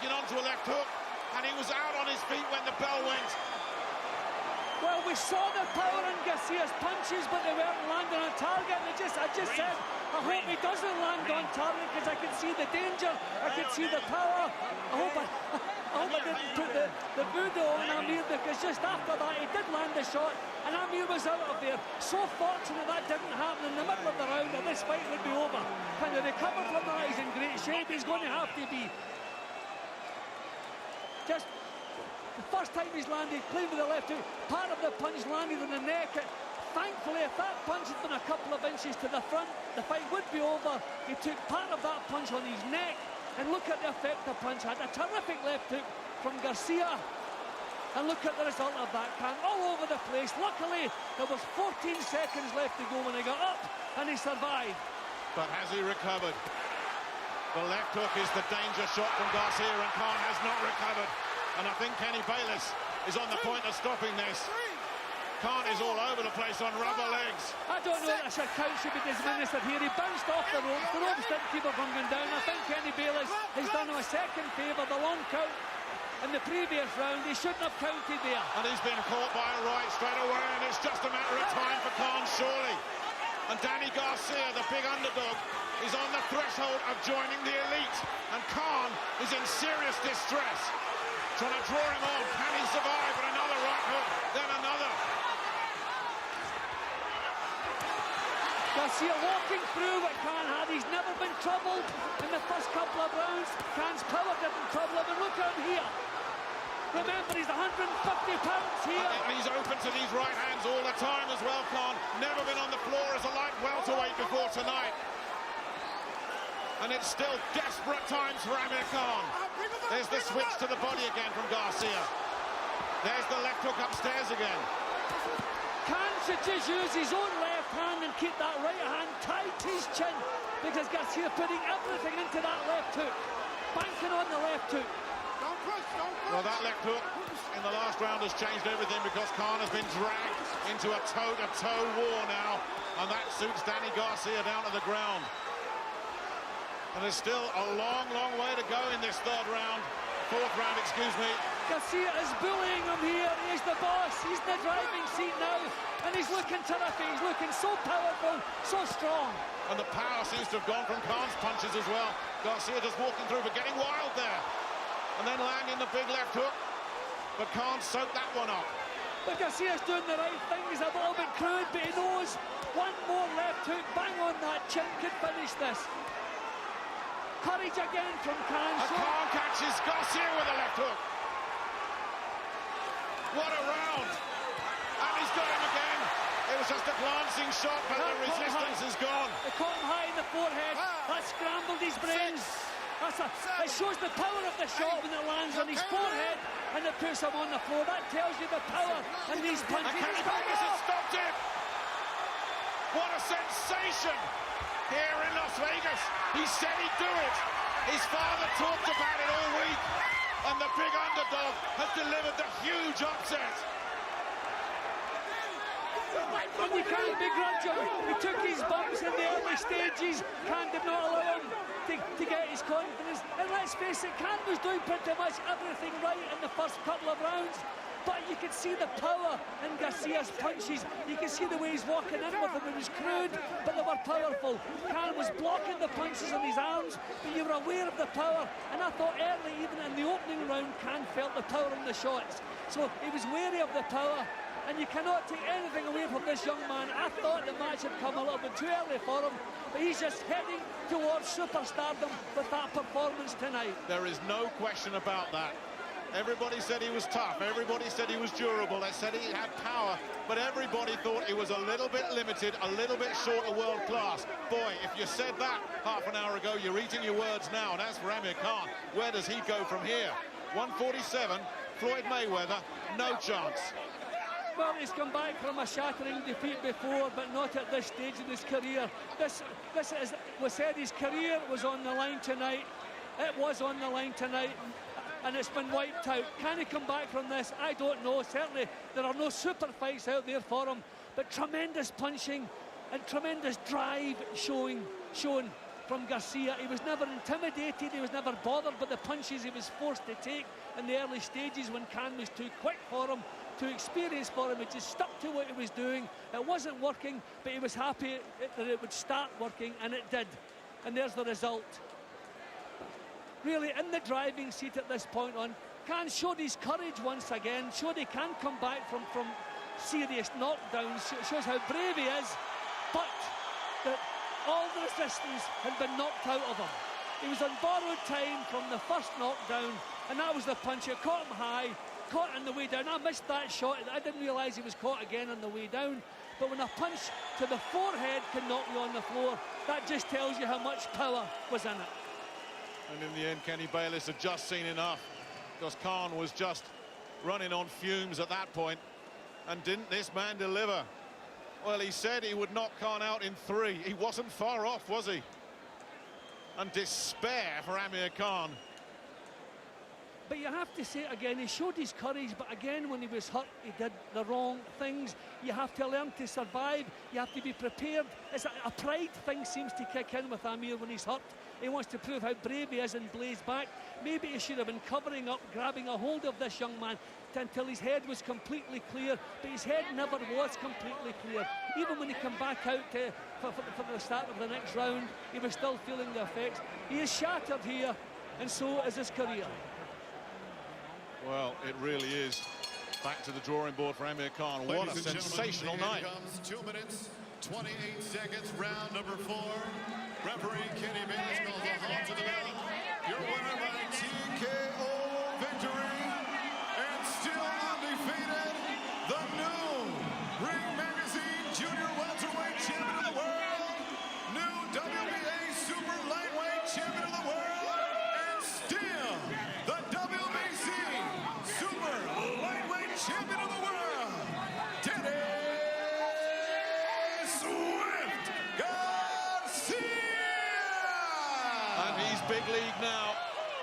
hooking onto a left hook, and he was out on his feet when the bell went. Well, we saw the power in Garcia's punches, but they weren't landing on target. And I just said, I hope he doesn't land on target, because I can see the danger, I can see the power. I hope I didn't put the voodoo on Amir, because just after that he did land the shot, and Amir was out of there. So fortunate that didn't happen in the middle of the round, and this fight would be over. Can he recover from that? He's in great shape. He's going to have to be. Just the first time he's landed clean with the left hook, part of the punch landed on the neck. Thankfully, if that punch had been a couple of inches to the front, the fight would be over. He took part of that punch on his neck, and look at the effect the punch had. A terrific left hook from Garcia, and look at the result of that, Can, all over the place. Luckily, there was 14 seconds left to go when he got up, and he survived. But has he recovered? The left hook is the danger shot from Garcia, and Khan has not recovered. And I think Kenny Bayless is on the point of stopping this. Khan is all over the place on rubber legs. I don't know that a count should be administered here. He bounced off the ropes. The ropes didn't keep him from going down. I think Kenny Bayless has done him a second favour. The long count in the previous round, he shouldn't have counted there. And he's been caught by a right straight away, and it's just a matter of time for Khan, surely. And Danny Garcia, the big underdog, is on the threshold of joining the elite. And Khan is in serious distress. Trying to draw him on. Can he survive? And another right hook, then another. Garcia walking through what Khan had. He's never been troubled in the first couple of rounds. Khan's power didn't trouble him. And look at him here. Remember, he's 150 pounds here. And he's open to these right hands all the time as well, Khan. Never been on the floor as a light welterweight before tonight. And it's still desperate times for Amir Khan. There's the switch to the body again from Garcia. There's the left hook upstairs again. Khan should just use his own left hand and keep that right hand tight to his chin, because Garcia putting everything into that left hook, banking on the left hook. Don't push. Well, that left hook in the last round has changed everything, because Khan has been dragged into a toe-to-toe war now, and that suits Danny Garcia down to the ground. And there's still a long, long way to go in this fourth round, excuse me. Garcia is bullying him here. He's the boss. He's in the driving seat now. And he's looking terrific. He's looking so powerful, so strong. And the power seems to have gone from Khan's punches as well. Garcia just walking through, but getting wild there. And then landing the big left hook. But Khan soaked that one up. But Garcia's doing the right thing. He's a little bit crude, but he knows one more left hook, bang on that chin, could finish this. Courage again from Khan. And Khan catches Garcia with a left hook. What a round. And he's got him again. It was just a glancing shot, but the resistance is gone. They caught him high in the forehead. That scrambled his brains. It shows the power of the shot when it lands on his forehead and it puts him on the floor. That tells you the power in these punches. And Kenny Bayless has stopped him. What a sensation here in Las Vegas. He said he'd do it. His father talked about it all week, and the big underdog has delivered the huge upset. And you can't begrudge him. He took his bumps in the early stages. Khan did not allow him to get his confidence. And let's face it, Khan was doing pretty much everything right in the first couple of rounds. But you could see the power in Garcia's punches. You could see the way he's walking in with them. It was crude, but they were powerful. Khan was blocking the punches on his arms, but you were aware of the power. And I thought early, even in the opening round, Khan felt the power in the shots. So he was wary of the power. And you cannot take anything away from this young man. I thought the match had come a little bit too early for him, but he's just heading towards superstardom with that performance tonight. There is no question about that. Everybody said he was tough, everybody said he was durable, they said he had power, but everybody thought he was a little bit limited, a little bit short of world class. Boy, if you said that half an hour ago, you're eating your words now. And as for Amir Khan, where does he go from here? 147, Floyd Mayweather, no chance. Well, he's come back from a shattering defeat before, but not at this stage in his career. This was said his career was on the line tonight. It was on the line tonight, and it's been wiped out. Can he come back from this? I don't know. Certainly, there are no super fights out there for him, but tremendous punching and tremendous drive shown from Garcia. He was never intimidated, he was never bothered by the punches he was forced to take in the early stages when Khan was too quick for him, too experienced for him. He just stuck to what he was doing. It wasn't working, but he was happy that it would start working, and it did. And there's the result. Really in the driving seat at this point on. Khan showed his courage once again, showed he can come back from serious knockdowns, shows how brave he is, but that all the resistance had been knocked out of him. He was on borrowed time from the first knockdown, and that was the punch. It caught him high, caught on the way down. I missed that shot. I didn't realise he was caught again on the way down. But when a punch to the forehead can knock you on the floor, that just tells you how much power was in it. And in the end, Kenny Bayless had just seen enough, because Khan was just running on fumes at that point. And didn't this man deliver? Well, he said he would knock Khan out in 3. He wasn't far off, was he? And despair for Amir Khan. But you have to say again, he showed his courage, but again, when he was hurt, he did the wrong things. You have to learn to survive. You have to be prepared. It's a pride thing seems to kick in with Amir when he's hurt. He wants to prove how brave he is and blaze back. Maybe he should have been covering up, grabbing a hold of this young man until his head was completely clear, but his head never was completely clear. Even when he came back out for the start of the next round, he was still feeling the effects. He is shattered here, and so is his career. Well, it really is back to the drawing board for Amir Khan. What a sensational night. Comes 2 minutes, 28 seconds, round number 4. Referee Kenny Bayless calls a halt to the bell. Your winner by TKO victory, and still undefeated, the new Ring Magazine Junior Welterweight Champion of the World, new WBA Super Lightweight Champion of the World, and still the WBC Super Lightweight Champion of the World, Dennis Swift Garcia! And he's big league now.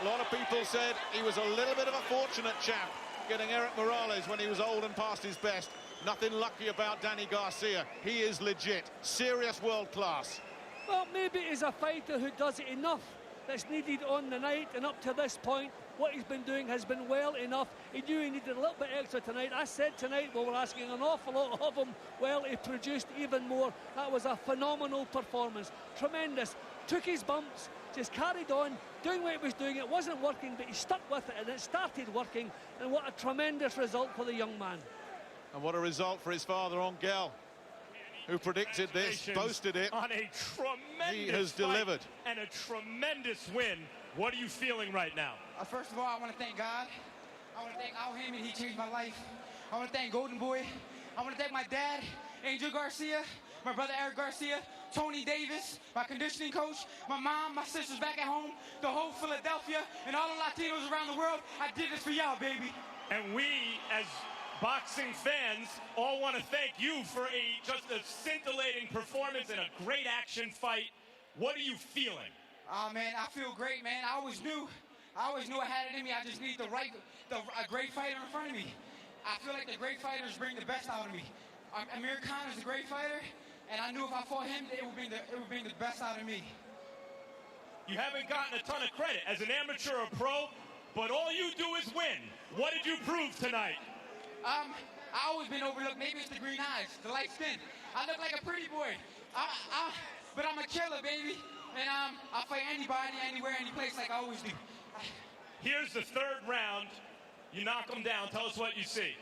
A lot of people said he was a little bit of a fortunate chap getting Eric Morales when he was old and past his best. Nothing lucky about Danny Garcia. He is legit, serious world class. Well, maybe he's a fighter who does it enough that's needed on the night, and up to this point, what he's been doing has been well enough. He knew he needed a little bit extra tonight. I said tonight we were asking an awful lot of him. Well, he produced even more. That was a phenomenal performance. Tremendous. Took his bumps, just carried on, doing what he was doing. It wasn't working, but he stuck with it, and it started working. And what a tremendous result for the young man. And what a result for his father, Angel, who predicted this, boasted it. On a tremendous He has delivered. And a tremendous win. What are you feeling right now? First of all, I want to thank God. I want to thank Al Heyman. He changed my life. I want to thank Golden Boy. I want to thank my dad, Angel Garcia, my brother Eric Garcia, Tony Davis, my conditioning coach, my mom, my sisters back at home, the whole Philadelphia, and all the Latinos around the world. I did this for y'all, baby. And we, as boxing fans, all want to thank you for just a scintillating performance and a great action fight. What are you feeling? Oh, man, I feel great, man. I always knew I had it in me. I just need a great fighter in front of me. I feel like the great fighters bring the best out of me. Amir Khan is a great fighter, and I knew if I fought him, it would bring the best out of me. You haven't gotten a ton of credit as an amateur or pro, but all you do is win. What did you prove tonight? I always been overlooked. Maybe it's the green eyes, the light skin. I look like a pretty boy, but I'm a killer, baby. And I'll fight anybody, anywhere, any place, like I always do. Here's the third round. You knock him down. Tell us what you see.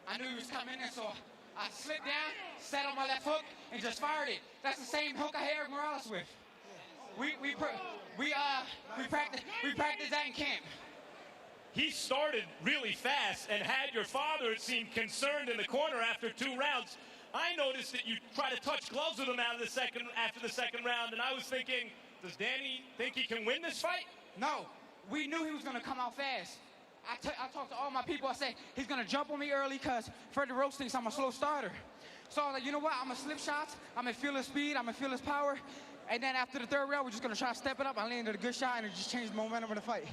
I knew he was coming in, so I slipped down, sat on my left hook, and just fired it. That's the same hook I had Eric Morales with. We practiced that in camp. He started really fast and had your father, it seemed, concerned in the corner after 2 rounds. I noticed that you try to touch gloves with him after the second round, and I was thinking, does Danny think he can win this fight? No, we knew he was going to come out fast. I talked to all my people. I said, he's going to jump on me early because Freddie Rose thinks I'm a slow starter. So I was like, you know what? I'm going to slip shots. I'm going to feel his speed. I'm going to feel his power. And then after the third round, we're just going to try to step it up. I landed a good shot, and it just changed the momentum of the fight.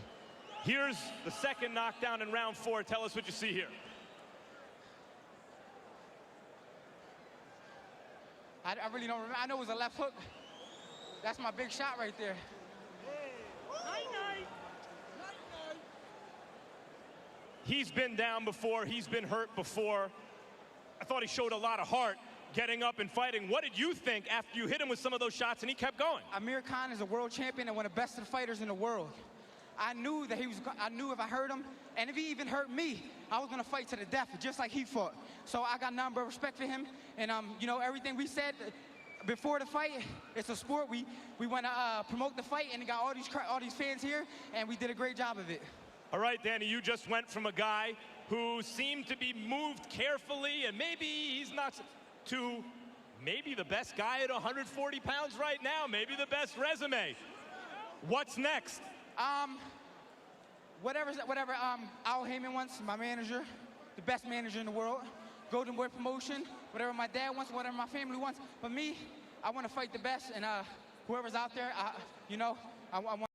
Here's the second knockdown in round 4. Tell us what you see here. I really don't remember. I know it was a left hook. That's my big shot right there. He's been down before. He's been hurt before. I thought he showed a lot of heart getting up and fighting. What did you think after you hit him with some of those shots and he kept going? Amir Khan is a world champion and one of the best of the fighters in the world. I knew if I hurt him, and if he even hurt me, I was gonna fight to the death, just like he fought. So I got nothing but respect for him, and you know, everything we said before the fight, it's a sport. We want to promote the fight, and got all these fans here, and we did a great job of it. All right, Danny, you just went from a guy who seemed to be moved carefully, and maybe he's not, to maybe the best guy at 140 pounds right now, maybe the best resume. What's next? Whatever Al Heyman wants, my manager, the best manager in the world, Golden Boy Promotion, whatever my dad wants, whatever my family wants. But me, I want to fight the best, and whoever's out there, I want